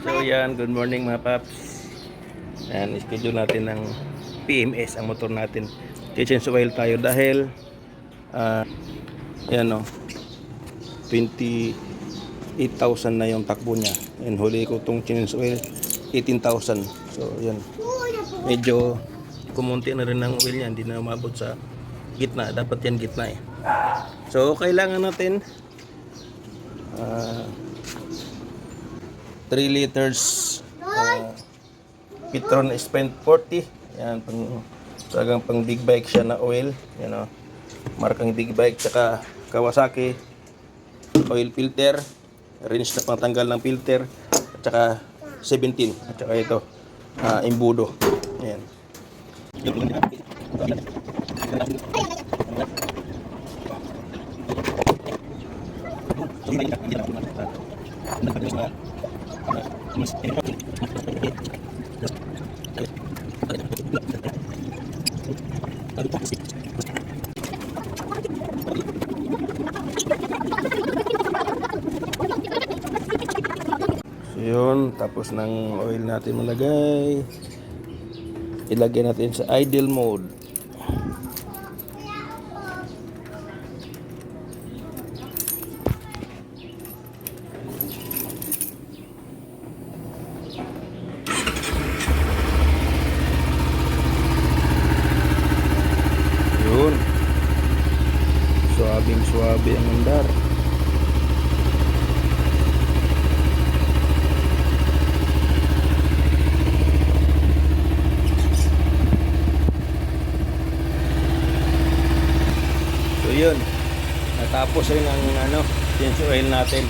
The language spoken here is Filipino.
So yan, good morning mga paps. Yan, schedule natin ng PMS ang motor natin. Change oil tayo dahil yan o, 28,000 na yung takbo niya. And huli ko itong change oil, 18,000. So yan, medyo kumunti na rin ng oil yan. Hindi na umabot sa gitna. Dapat yan gitna eh. So kailangan natin 3 liters Petron Sprint 40. Yan, talagang pang big bike siya na oil. Yan o, markang big bike. Tsaka Kawasaki oil filter, range na pangtanggal ng filter. At tsaka 17. At tsaka ito Imbudo. Yan. So yun, tapos ng oil natin malagay, ilagay natin sa idle mode. Yun, suabing suabe ang andar. So yun, natapos rin ang change oil natin.